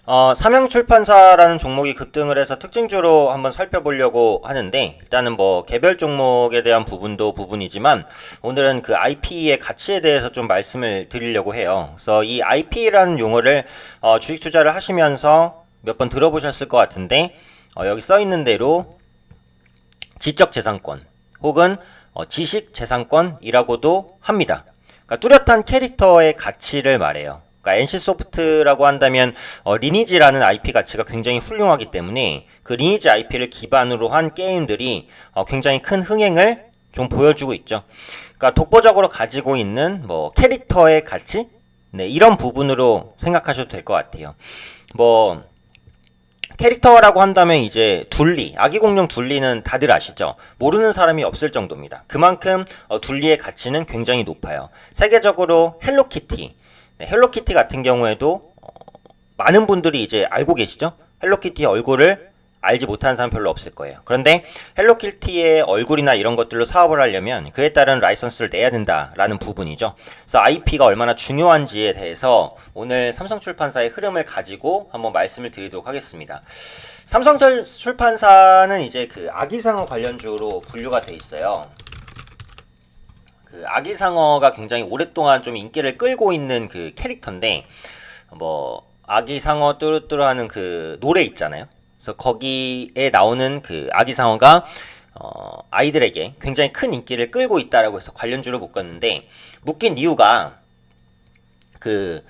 삼양출판사라는 종목이 급등을 해서 특징주로 한번 살펴보려고 하는데, 일단은 뭐 개별 종목에 대한 부분도 부분이지만 오늘은 그 IP의 가치에 대해서 좀 말씀을 드리려고 해요. 그래서 이 IP라는 용어를 주식 투자를 하시면서 몇 번 들어보셨을 것 같은데, 여기 써 있는 대로 지적재산권 혹은 지식재산권이라고도 합니다. 그러니까 뚜렷한 캐릭터의 가치를 말해요. 그러니까 NC소프트라고 한다면 리니지라는 IP 가치가 굉장히 훌륭하기 때문에 그 리니지 IP를 기반으로 한 게임들이 굉장히 큰 흥행을 좀 보여주고 있죠. 그러니까 독보적으로 가지고 있는 뭐 캐릭터의 가치, 네, 이런 부분으로 생각하셔도 될 것 같아요. 뭐 캐릭터라고 한다면 이제 둘리, 아기공룡 둘리는 다들 아시죠? 모르는 사람이 없을 정도입니다. 그만큼 둘리의 가치는 굉장히 높아요. 세계적으로 헬로키티, 네, 헬로키티 같은 경우에도 많은 분들이 이제 알고 계시죠? 헬로키티의 얼굴을 알지 못하는 사람 별로 없을 거예요. 그런데 헬로키티의 얼굴이나 이런 것들로 사업을 하려면 그에 따른 라이선스를 내야 된다라는 부분이죠. 그래서 IP가 얼마나 중요한지에 대해서 오늘 삼성출판사의 흐름을 가지고 한번 말씀을 드리도록 하겠습니다. 삼성출판사는 이제 그 아기상어 관련주로 분류가 돼 있어요. 그 아기상어가 굉장히 오랫동안 좀 인기를 끌고 있는 그 캐릭터인데, 뭐 아기상어 뚜루뚜루 하는 그 노래 있잖아요. 그래서 거기에 나오는 그 아기상어가 아이들에게 굉장히 큰 인기를 끌고 있다라고 해서 관련주를 묶었는데, 묶인 이유가 그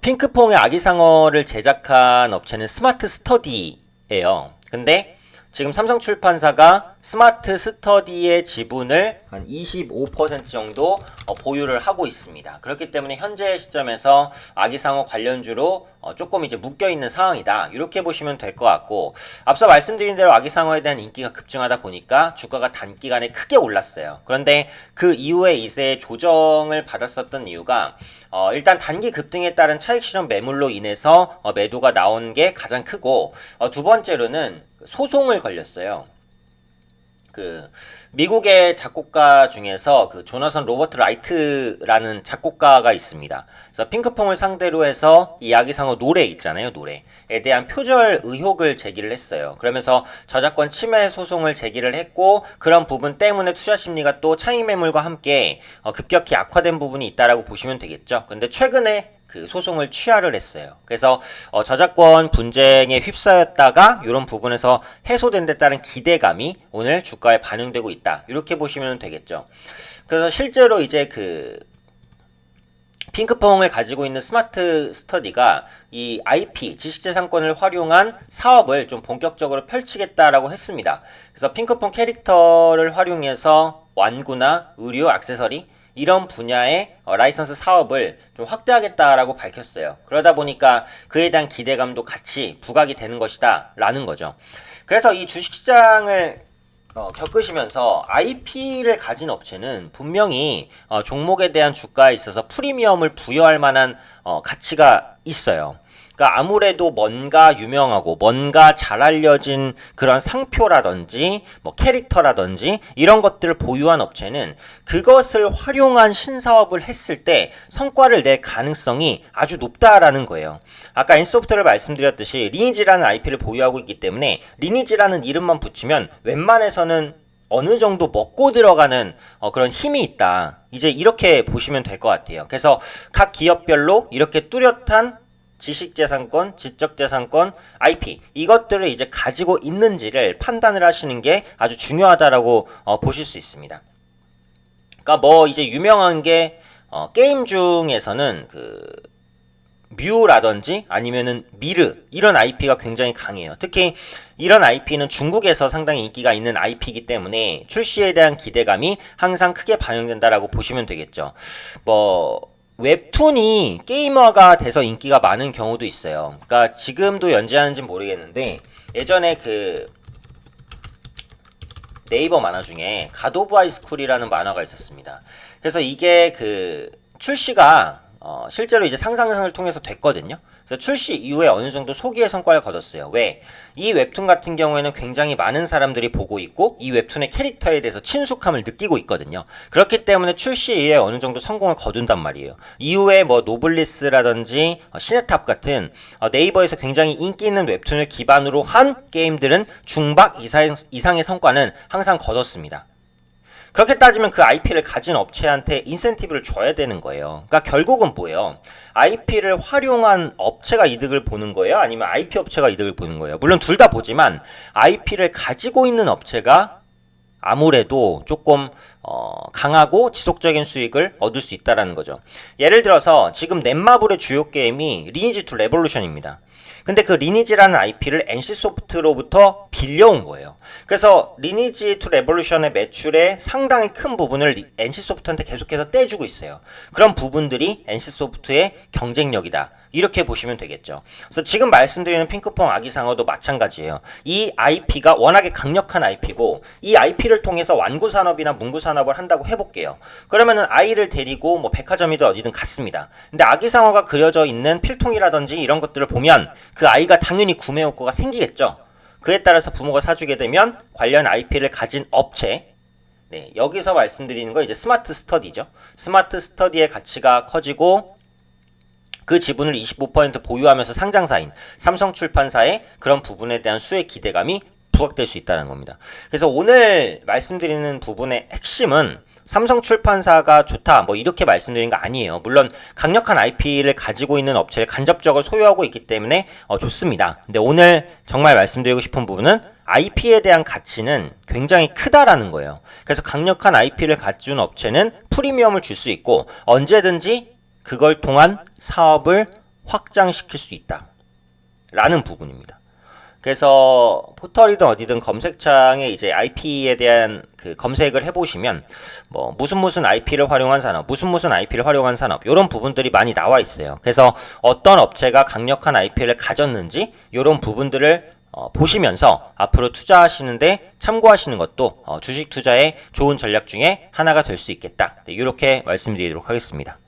핑크퐁의 아기상어를 제작한 업체는 스마트 스터디예요. 근데 지금 삼성출판사가 스마트 스터디의 지분을 한 25% 정도 보유를 하고 있습니다. 그렇기 때문에 현재 시점에서 아기상어 관련주로 조금 이제 묶여있는 상황이다, 이렇게 보시면 될 것 같고, 앞서 말씀드린 대로 아기상어에 대한 인기가 급증하다 보니까 주가가 단기간에 크게 올랐어요. 그런데 그 이후에 이제 조정을 받았었던 이유가 일단 단기 급등에 따른 차익실현 매물로 인해서 매도가 나온 게 가장 크고, 두 번째로는 소송을 걸렸어요. 그 미국의 작곡가 중에서 그 조나선 로버트 라이트라는 작곡가가 있습니다. 그래서 핑크퐁을 상대로 해서 이 아기상어 노래 있잖아요, 노래에 대한 표절 의혹을 제기를 했어요. 그러면서 저작권 침해 소송을 제기를 했고, 그런 부분 때문에 투자 심리가 또 차익 매물과 함께 급격히 악화된 부분이 있다라고 보시면 되겠죠. 근데 최근에 그 소송을 취하를 했어요. 그래서 저작권 분쟁에 휩싸였다가 이런 부분에서 해소된 데 따른 기대감이 오늘 주가에 반영되고 있다, 이렇게 보시면 되겠죠. 그래서 실제로 이제 그 핑크퐁을 가지고 있는 스마트 스터디가 이 IP, 지식재산권을 활용한 사업을 좀 본격적으로 펼치겠다라고 했습니다. 그래서 핑크퐁 캐릭터를 활용해서 완구나 의류, 액세서리 이런 분야의 라이선스 사업을 좀 확대하겠다라고 밝혔어요. 그러다 보니까 그에 대한 기대감도 같이 부각이 되는 것이다 라는 거죠. 그래서 이 주식시장을 겪으시면서 IP를 가진 업체는 분명히 종목에 대한 주가에 있어서 프리미엄을 부여할 만한 가치가 있어요. 그러니까 아무래도 뭔가 유명하고 뭔가 잘 알려진 그런 상표라든지 뭐 캐릭터라든지 이런 것들을 보유한 업체는 그것을 활용한 신사업을 했을 때 성과를 낼 가능성이 아주 높다라는 거예요. 아까 NC소프트를 말씀드렸듯이 리니지라는 IP를 보유하고 있기 때문에 리니지라는 이름만 붙이면 웬만해서는 어느 정도 먹고 들어가는 그런 힘이 있다, 이제 이렇게 보시면 될 것 같아요. 그래서 각 기업별로 이렇게 뚜렷한 지식재산권, 지적재산권, IP 이것들을 이제 가지고 있는지를 판단을 하시는 게 아주 중요하다라고 보실 수 있습니다. 그러니까 뭐 이제 유명한 게 게임 중에서는 그 뮤라든지 아니면은 미르 이런 IP가 굉장히 강해요. 특히 이런 IP는 중국에서 상당히 인기가 있는 IP이기 때문에 출시에 대한 기대감이 항상 크게 반영된다라고 보시면 되겠죠. 뭐 웹툰이 게임화가 돼서 인기가 많은 경우도 있어요. 그러니까 지금도 연재하는지는 모르겠는데, 예전에 그 네이버 만화 중에 갓 오브 하이스쿨이라는 만화가 있었습니다. 그래서 이게 그 출시가 실제로 이제 상상을 통해서 됐거든요. 그래서 출시 이후에 어느 정도 소기의 성과를 거뒀어요. 왜? 이 웹툰 같은 경우에는 굉장히 많은 사람들이 보고 있고 이 웹툰의 캐릭터에 대해서 친숙함을 느끼고 있거든요. 그렇기 때문에 출시 이후에 어느 정도 성공을 거둔단 말이에요. 이후에 뭐 노블리스라든지 시네탑 같은 네이버에서 굉장히 인기 있는 웹툰을 기반으로 한 게임들은 중박 이상의 성과는 항상 거뒀습니다. 그렇게 따지면 그 IP를 가진 업체한테 인센티브를 줘야 되는 거예요. 그러니까 결국은 뭐예요? IP를 활용한 업체가 이득을 보는 거예요? 아니면 IP 업체가 이득을 보는 거예요? 물론 둘 다 보지만 IP를 가지고 있는 업체가 아무래도 조금 강하고 지속적인 수익을 얻을 수 있다는 거죠. 예를 들어서 지금 넷마블의 주요 게임이 리니지 2 레볼루션입니다. 근데 그 리니지라는 IP를 NC소프트로부터 빌려온 거예요. 그래서 리니지 2 레볼루션의 매출의 상당히 큰 부분을 NC소프트한테 계속해서 떼주고 있어요. 그런 부분들이 NC소프트의 경쟁력이다. 이렇게 보시면 되겠죠. 그래서 지금 말씀드리는 핑크퐁 아기상어도 마찬가지예요. 이 IP가 워낙에 강력한 IP고 이 IP를 통해서 완구산업이나 문구산업을 한다고 해볼게요. 그러면은 아이를 데리고 뭐 백화점이든 어디든 갔습니다. 근데 아기상어가 그려져 있는 필통이라든지 이런 것들을 보면 그 아이가 당연히 구매 욕구가 생기겠죠. 그에 따라서 부모가 사주게 되면 관련 IP를 가진 업체, 네, 여기서 말씀드리는 거 이제 스마트 스터디죠. 스마트 스터디의 가치가 커지고 그 지분을 25% 보유하면서 상장사인 삼성출판사의 그런 부분에 대한 수익 기대감이 부각될 수 있다는 겁니다. 그래서 오늘 말씀드리는 부분의 핵심은 삼성출판사가 좋다 뭐 이렇게 말씀드린 거 아니에요. 물론 강력한 IP를 가지고 있는 업체를 간접적으로 소유하고 있기 때문에 좋습니다. 근데 오늘 정말 말씀드리고 싶은 부분은 IP에 대한 가치는 굉장히 크다라는 거예요. 그래서 강력한 IP를 갖춘 업체는 프리미엄을 줄 수 있고 언제든지 그걸 통한 사업을 확장시킬 수 있다 라는 부분입니다. 그래서 포털이든 어디든 검색창에 이제 IP에 대한 그 검색을 해보시면 뭐 무슨 IP를 활용한 산업, 무슨 IP를 활용한 산업 이런 부분들이 많이 나와 있어요. 그래서 어떤 업체가 강력한 IP를 가졌는지 이런 부분들을 보시면서 앞으로 투자하시는데 참고하시는 것도 주식 투자의 좋은 전략 중에 하나가 될 수 있겠다. 네, 이렇게 말씀드리도록 하겠습니다.